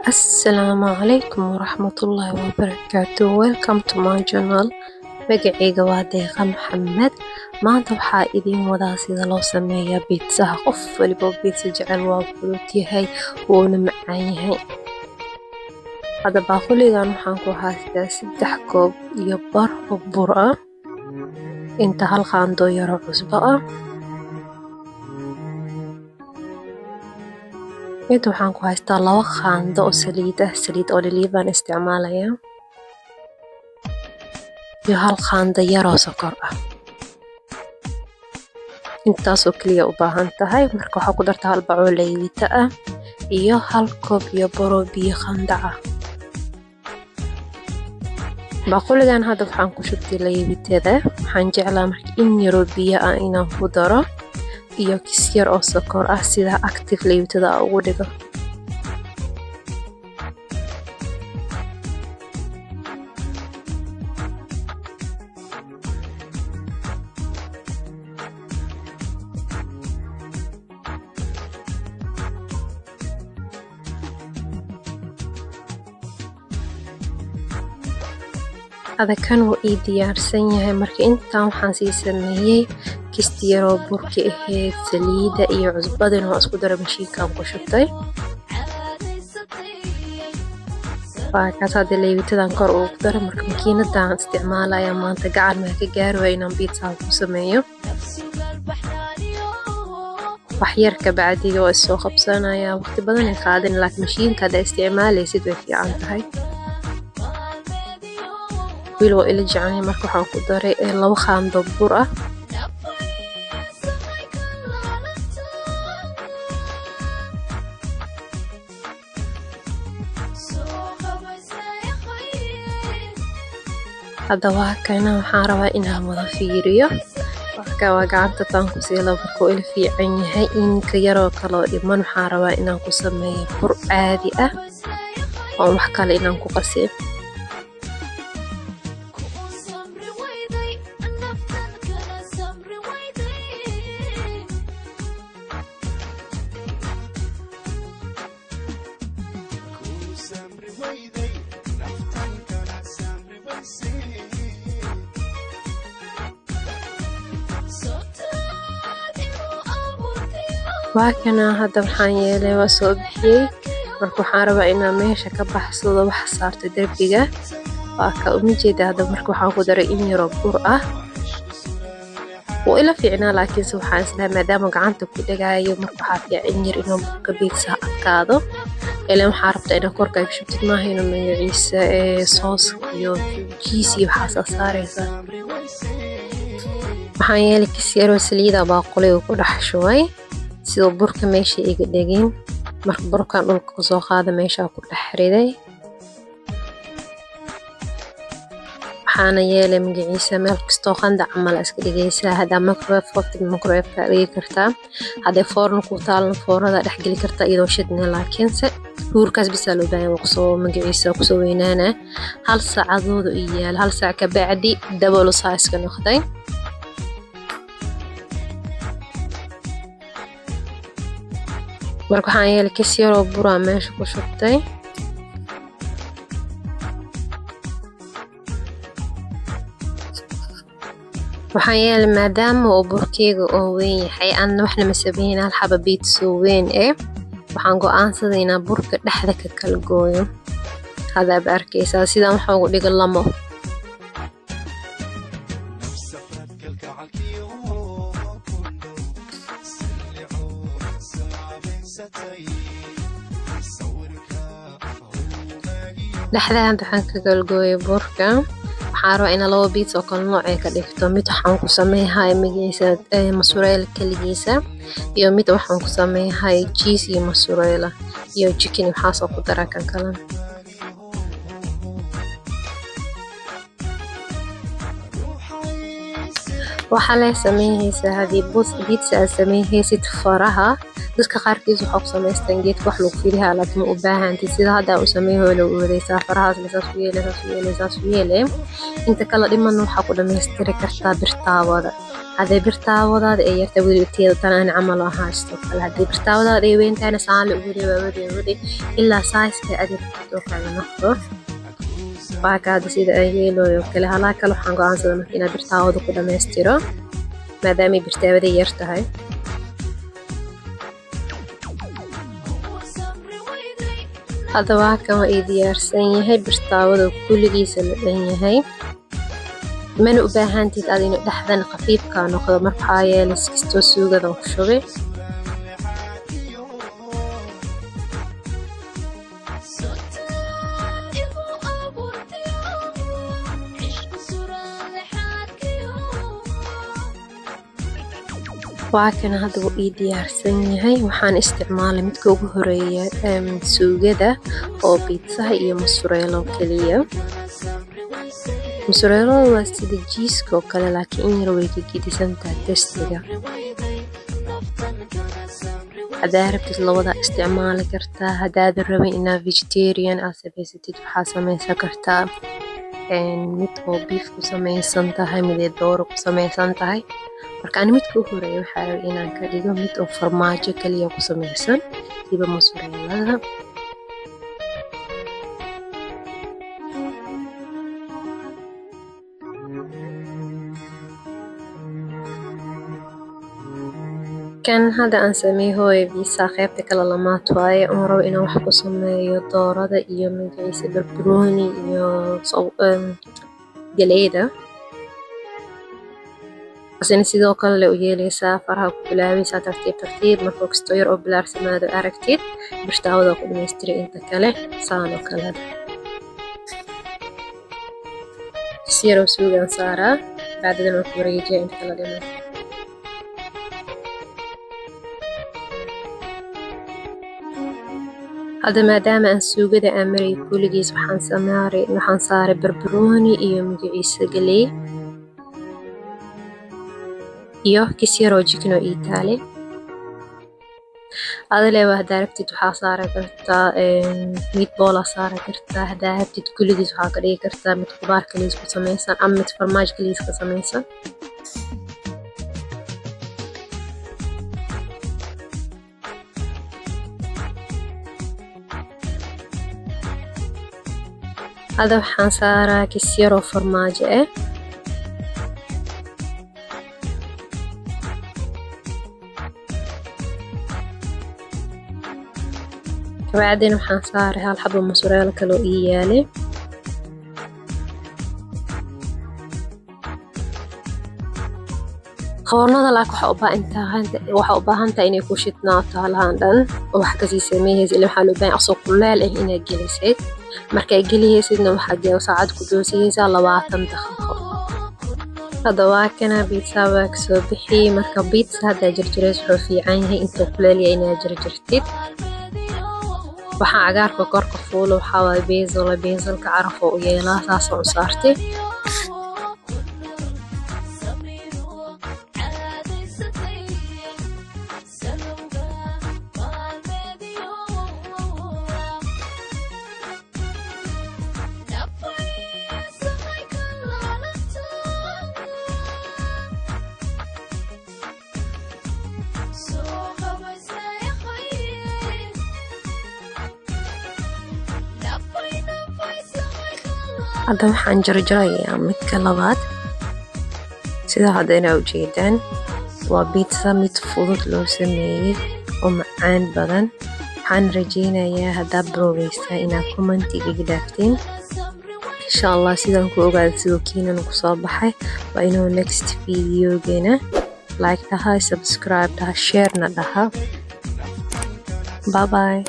Assalamu alaikum warahmatullahi wabarakatuh. Welcome to my channel. Magacayga waa Deeqa Maxamed. Maanta waxaa idiin wadaa sida loo sameeyaa pizza. Qof waliba pizza jecel waa fudud yahay wuuna macaan yahay. Hadda baaquligan waxaan ku haystaa 3 koob iyo bar oo bur ah. Inta hal qaando yar oo cusbo ah. Inta waxaan ku haystaa 2 qaando oo saliid ah, saliid olive aan isticmaalayaa. Iyo hal qaando yar oo sokor ah. Intaas oo kaliya u baahan tahay. Marka waxaa ku dartaa 1 bac oo leeyita ah iyo 1 koob iyo bar oo biyo qandac ah. Baaquligan hadda waxaan ku shubtay leeyitada. Waxaan jeclaa marka in yar oo biyo ah inaan ku daro iyo kis yar oo sokor ah sida active leeyitada ugu dhigo. هذا كان وإي diyaarsan yahay marka intaan waxaan sii sameeyay kisti yar oo burki ahayd saliida iyo cusbadana waa isku daray mashiinkaan ku shubtay. Kaas hadda leeyitadan kor ugu daray marka makiinadaan isticmaalaya maanta gacan ma ka gaari waa inaan pizza ku sameeyo. wax yar ka bacdiga waa soo qabsanaya waqti badan ay qaadan laakiin mashiinka hadda isticmaalaysid way fiican tahay. wiiloo ila jecel marka waxaan ku daray 2 qaando bur ah. hadda waa kana waxaan rabaa inaan wada fiiriyo. Marka waa gacanta taan ku siila burku ila fiican yahay inka yaroo kale oo dhiman waxaan rabaa inaan ku sameeyo bur caadi ah oo wax kale inaan ku qasiyo. waa kana hadda waxaan yeelay waa soo bixiyay marka waxaan rabaa inaan meesha ka baxsado wax saarto darbiga. waa ka uma jeeda hadda marka waxaan ku daray in yar oo bur ah oo ila fiicnaa laakiin waxaan islahay maadaama gacanta ku dhagaayo marka waxaa fiican in yar inuu burka pizza adkaado. ilaa waxaan rabtaa inaan korka ka shubtid maaha inuu magaciisa soos iyo cheese iyo waxa saaraysa. waxaan yeelay kis yar oo saliida baaquliga ku dhex shubay sidoo burka meesha iga dhagin marka burkan dhulka ku soo qaada meesha ku dhex riday. waxaana yeelay magaciisa meel kastoo qandac camal iska dhigaysaa hadda microwave ka dhigi kartaa hadda foorno ku taalna foornada dhex gali kartaa iyadoo shidna laakiinse huurkaas bisa loo baahan waa kusoo magaciisa kusoo weynaana 1 saacadood iyo yaal 1 saac ka bacdi double size ka noqday. marka waxaan yeelay kis yar oo bur ah meesha ku shubtay. waxaan yeelay maadaama uu burkeyga oo weyn yahay aan waxna ma sameeyay hal xabo pizza weyn waxaan go'aansaday inaan burka dhexda ka kala gooyo. hadda aad arkaysaa sidaan waxa ugu dhigan lamo. dhexdaan waxaan ka kala gooyay burka. waxaan rabaa in 2 pizza oo kala nooc ka dhigto mid waxaan ku sameeyaa magaciisa mozzarella kaligiisa iyo mid waxaan ku sameeyaa cheese iyo mozzarella iyo chicken waxa soo ku daraa kan kale. waxa la sameeyay hadii pizza sameeyaysid faraha dadka qaarkiis waxa ku sameystaan geedka wax lagu fiiriyaa laakiin u baahanti sida hadda u sameeyo loo wareeysa farahaas la saas yeelay inta kala dhiman waxa ku dhameystiri kartaa birtaawada. هذا برتاوضة أي يرتوي بتيجي طلعنا عمله هاشتو كله هذا برتاوضة أي وين تاني سال ودي إلا سايز كأدي توقع نحضر باكاد سيد أي لو يوكل هلا كلو حنقو عن صدمة إن برتاوضة كده ما يستيرا ما دامي برتاوضة يرتهاي هذا واقع ما يديارسن yahay برتاوضة كل جيس اللي yahay من أباهنتي تادين دحدن خفيف كانوا قد مرحايا لسكستو سوغا دو شوغي وعكنا هذا وإي ديارسن yahay waxaan isticmaalay midka ugu horeeya suugada oo pizza iyo mozzarella kaliya mozzarella waa sida jiiska oo kale laakiin in yar way ka gidisan tahay testiga hadaa rabtid labada isticmaali kartaa hadaad rabin inaad vegetarian aad samaysatid waxaa samaysan kartaa mid oo beef ku samaysan tahay mid dooro ku samaysan tahay marka ani midka ugu horeeya waxaa rabay inaan ka dhigo mid oo farmaajo kaliya ku samaysan sida mozzarella كان هذا أن سميه هو بيسا خيبتك للمات واي أمره إنه وحكو سميه دورة إيو مجيس بربروني إيو جليدة أصلا سيدو قال لو يليسا فرها بلاويسا ترتيب مرفوك ستوير أو بلار سمادو أركتيد برشتاو دو قد ميستري انت كاله سانو كاله سيرو سوغان سارا بعد ذلك مريجي انت كاله ديما هذا ما دام أن سوغدا أمري كولجيس waxaan saaray barbarooni iyo magaciisa galey iyo kisyaro chicken oo Italy adale waa hadaa rabtid waxaa saari kartaa meatball saari kartaa hadaa rabtid kulligiis waxaa ka dhigi kartaa mid khudaar kaliis ku samaysan ama mid farmaajo kaliis ka samaysan هذا waxaan saaraa kisyaro farmaajo بعدين waxaan saaray hal xabo mozzarella kale oo ii yaalay qoornada laak waxa u baahan tahay inay ku shidnaato halahan dhan wax ka sii sameeyay ilaa waxa loo baahan asoo kuleel ah inaad gelisid marka ay geliyaysidna waxa jeel saacad ku doosaysaa 20 daqiiqo hada waa kana pizza wax soo bixi marka pizza hada jarjarayso wuxuu fiican yahay inta kuleel yahay inaad jarjartid waxaa cagaarka korka fuulo waxaa waay basilka caraf oo u yeelaa saas oo saartay هذا waxaan jarjarayaa midka labaad sida hadayna u jeedaan waa pizza mid fudud loo sameeyay oo macaan badan waxaan rajeynayaa hadaa broogaysa inaad commentiga gadaaftiin insha Allah sidaan ku ogaado sidoo kiinan ku soo baxay waa inuu next video geena like daha subscribe daha share na daha bye bye